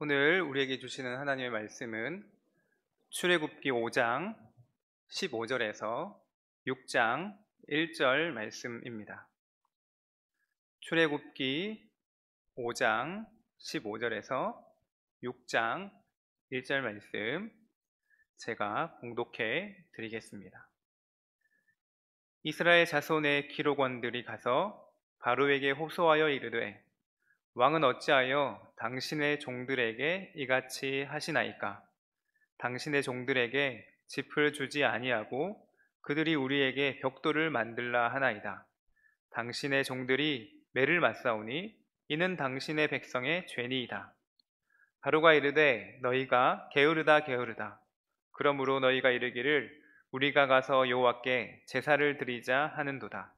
오늘 우리에게 주시는 하나님의 말씀은 출애굽기 5장 15절에서 6장 1절 말씀입니다. 출애굽기 5장 15절에서 6장 1절 말씀 제가 봉독해 드리겠습니다. 이스라엘 자손의 기록원들이 가서 바로에게 호소하여 이르되 왕은 어찌하여 당신의 종들에게 이같이 하시나이까? 당신의 종들에게 짚을 주지 아니하고 그들이 우리에게 벽돌을 만들라 하나이다. 당신의 종들이 매를 맞사오니 이는 당신의 백성의 죄니이다. 바로가 이르되 너희가 게으르다 게으르다. 그러므로 너희가 이르기를 우리가 가서 여호와께 제사를 드리자 하는도다.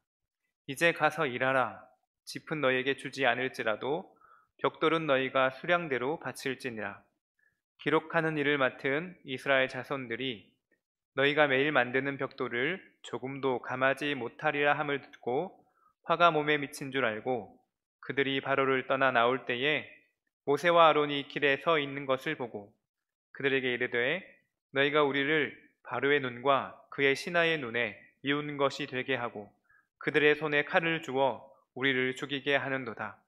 이제 가서 일하라. 짚은 너희에게 주지 않을지라도 벽돌은 너희가 수량대로 바칠지니라. 기록하는 일을 맡은 이스라엘 자손들이 너희가 매일 만드는 벽돌을 조금도 감하지 못하리라 함을 듣고 화가 몸에 미친 줄 알고 그들이 바로를 떠나 나올 때에 모세와 아론이 길에 서 있는 것을 보고 그들에게 이르되 너희가 우리를 바로의 눈과 그의 신하의 눈에 미운 것이 되게 하고 그들의 손에 칼을 주어 우리를 죽이게 하는도다.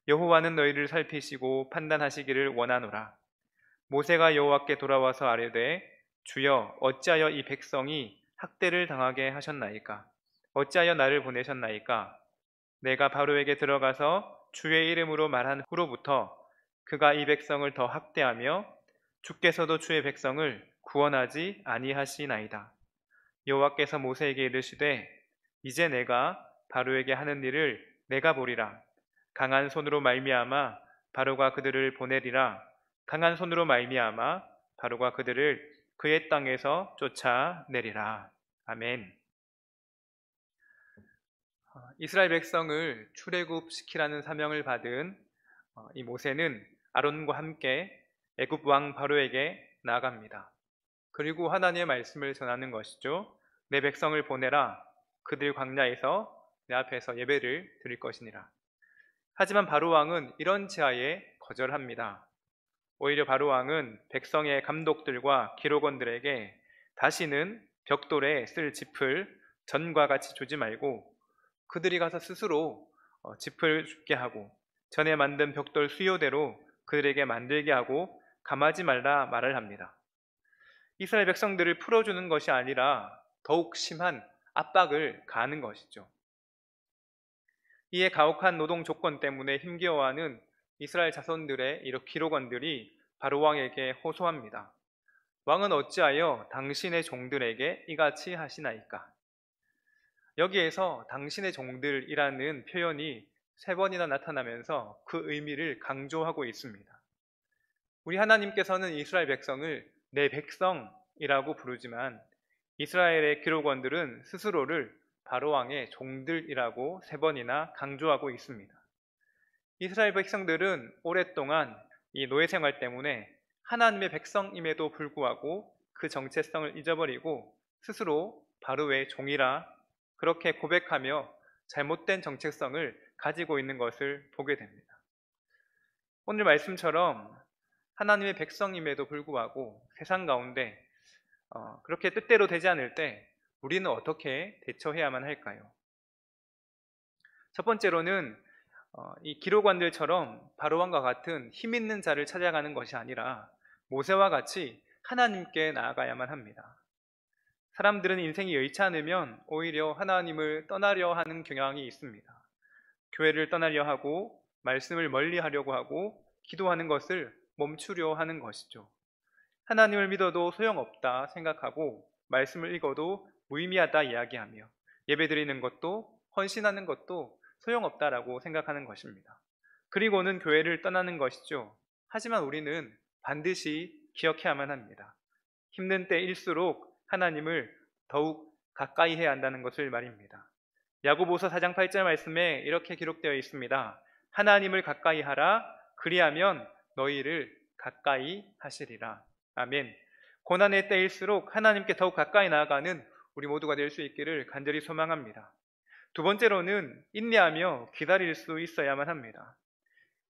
여호와는 너희를 살피시고 판단하시기를 원하노라. 모세가 여호와께 돌아와서 아뢰되 주여 어찌하여 이 백성이 학대를 당하게 하셨나이까? 어찌하여 나를 보내셨나이까? 내가 바로에게 들어가서 주의 이름으로 말한 후로부터 그가 이 백성을 더 학대하며 주께서도 주의 백성을 구원하지 아니하시나이다. 여호와께서 모세에게 이르시되 이제 내가 바로에게 하는 일을 내가 보리라. 강한 손으로 말미암아 바로가 그들을 보내리라. 강한 손으로 말미암아 바로가 그들을 그의 땅에서 쫓아내리라. 아멘. 이스라엘 백성을 출애굽시키라는 사명을 받은 이 모세는 아론과 함께 애굽 왕 바로에게 나아갑니다. 그리고 하나님의 말씀을 전하는 것이죠. 내 백성을 보내라. 그들 광야에서 내 앞에서 예배를 드릴 것이니라. 하지만 바로 왕은 이런 제안에 거절합니다. 오히려 바로 왕은 백성의 감독들과 기록원들에게 다시는 벽돌에 쓸 짚을 전과 같이 주지 말고 그들이 가서 스스로 짚을 줍게 하고 전에 만든 벽돌 수요대로 그들에게 만들게 하고 감하지 말라 말을 합니다. 이스라엘 백성들을 풀어주는 것이 아니라 더욱 심한 압박을 가하는 것이죠. 이에 가혹한 노동 조건 때문에 힘겨워하는 이스라엘 자손들의 기록원들이 바로 왕에게 호소합니다. 왕은 어찌하여 당신의 종들에게 이같이 하시나이까? 여기에서 당신의 종들이라는 표현이 3번이나 나타나면서 그 의미를 강조하고 있습니다. 우리 하나님께서는 이스라엘 백성을 내 백성이라고 부르지만 이스라엘의 기록원들은 스스로를 바로왕의 종들이라고 3번이나 강조하고 있습니다. 이스라엘 백성들은 오랫동안 이 노예 생활 때문에 하나님의 백성임에도 불구하고 그 정체성을 잊어버리고 스스로 바로의 종이라 그렇게 고백하며 잘못된 정체성을 가지고 있는 것을 보게 됩니다. 오늘 말씀처럼 하나님의 백성임에도 불구하고 세상 가운데 그렇게 뜻대로 되지 않을 때 우리는 어떻게 대처해야만 할까요? 첫 번째로는 이 기록원들처럼 바로왕과 같은 힘 있는 자를 찾아가는 것이 아니라 모세와 같이 하나님께 나아가야만 합니다. 사람들은 인생이 여의치 않으면 오히려 하나님을 떠나려 하는 경향이 있습니다. 교회를 떠나려 하고 말씀을 멀리 하려고 하고 기도하는 것을 멈추려 하는 것이죠. 하나님을 믿어도 소용없다 생각하고 말씀을 읽어도 무의미하다 이야기하며 예배드리는 것도 헌신하는 것도 소용없다라고 생각하는 것입니다. 그리고는 교회를 떠나는 것이죠. 하지만 우리는 반드시 기억해야만 합니다. 힘든 때일수록 하나님을 더욱 가까이 해야 한다는 것을 말입니다. 야고보서 4장 8절 말씀에 이렇게 기록되어 있습니다. 하나님을 가까이 하라. 그리하면 너희를 가까이 하시리라. 아멘. 고난의 때일수록 하나님께 더욱 가까이 나아가는 우리 모두가 될 수 있기를 간절히 소망합니다. 두 번째로는 인내하며 기다릴 수 있어야만 합니다.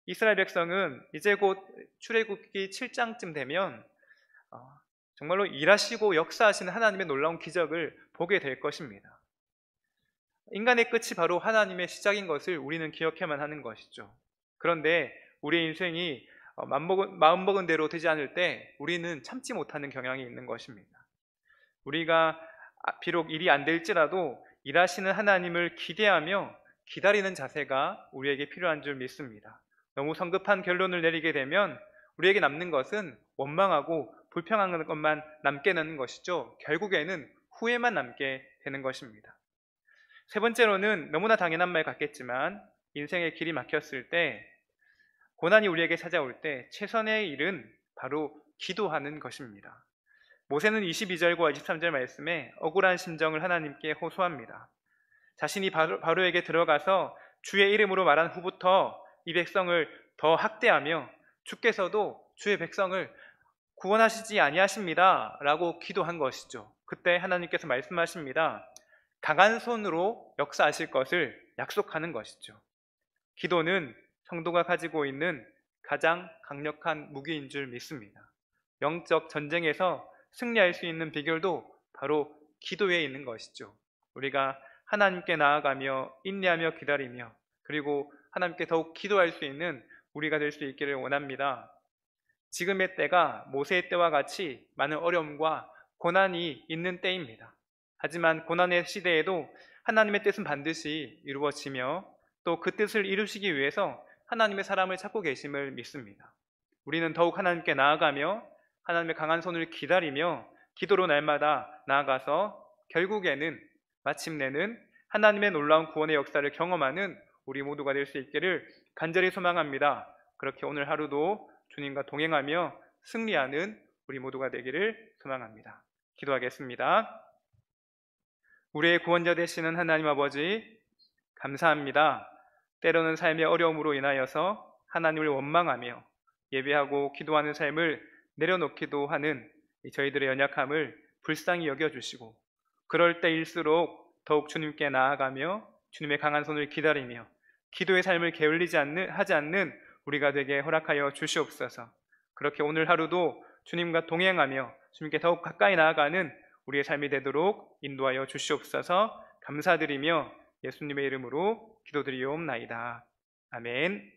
이스라엘 백성은 이제 곧 출애굽기 7장쯤 되면 정말로 일하시고 역사하시는 하나님의 놀라운 기적을 보게 될 것입니다. 인간의 끝이 바로 하나님의 시작인 것을 우리는 기억해야만 하는 것이죠. 그런데 우리의 인생이 마음먹은 대로 되지 않을 때 우리는 참지 못하는 경향이 있는 것입니다. 우리가 비록 일이 안 될지라도 일하시는 하나님을 기대하며 기다리는 자세가 우리에게 필요한 줄 믿습니다. 너무 성급한 결론을 내리게 되면 우리에게 남는 것은 원망하고 불평한 것만 남게 되는 것이죠. 결국에는 후회만 남게 되는 것입니다. 세 번째로는 너무나 당연한 말 같겠지만 인생의 길이 막혔을 때, 고난이 우리에게 찾아올 때 최선의 일은 바로 기도하는 것입니다. 모세는 22절과 23절 말씀에 억울한 심정을 하나님께 호소합니다. 자신이 바로에게 들어가서 주의 이름으로 말한 후부터 이 백성을 더 학대하며 주께서도 주의 백성을 구원하시지 아니하십니다 라고 기도한 것이죠. 그때 하나님께서 말씀하십니다. 강한 손으로 역사하실 것을 약속하는 것이죠. 기도는 성도가 가지고 있는 가장 강력한 무기인 줄 믿습니다. 영적 전쟁에서 승리할 수 있는 비결도 바로 기도에 있는 것이죠. 우리가 하나님께 나아가며 인내하며 기다리며 그리고 하나님께 더욱 기도할 수 있는 우리가 될 수 있기를 원합니다. 지금의 때가 모세의 때와 같이 많은 어려움과 고난이 있는 때입니다. 하지만 고난의 시대에도 하나님의 뜻은 반드시 이루어지며 또 그 뜻을 이루시기 위해서 하나님의 사람을 찾고 계심을 믿습니다. 우리는 더욱 하나님께 나아가며 하나님의 강한 손을 기다리며 기도로 날마다 나아가서 결국에는 마침내는 하나님의 놀라운 구원의 역사를 경험하는 우리 모두가 될 수 있기를 간절히 소망합니다. 그렇게 오늘 하루도 주님과 동행하며 승리하는 우리 모두가 되기를 소망합니다. 기도하겠습니다. 우리의 구원자 되시는 하나님 아버지, 감사합니다. 때로는 삶의 어려움으로 인하여서 하나님을 원망하며 예배하고 기도하는 삶을 내려놓기도 하는 저희들의 연약함을 불쌍히 여겨주시고, 그럴 때일수록 더욱 주님께 나아가며 주님의 강한 손을 기다리며 기도의 삶을 게을리지 하지 않는 우리가 되게 허락하여 주시옵소서. 그렇게 오늘 하루도 주님과 동행하며 주님께 더욱 가까이 나아가는 우리의 삶이 되도록 인도하여 주시옵소서. 감사드리며 예수님의 이름으로 기도드리옵나이다. 아멘.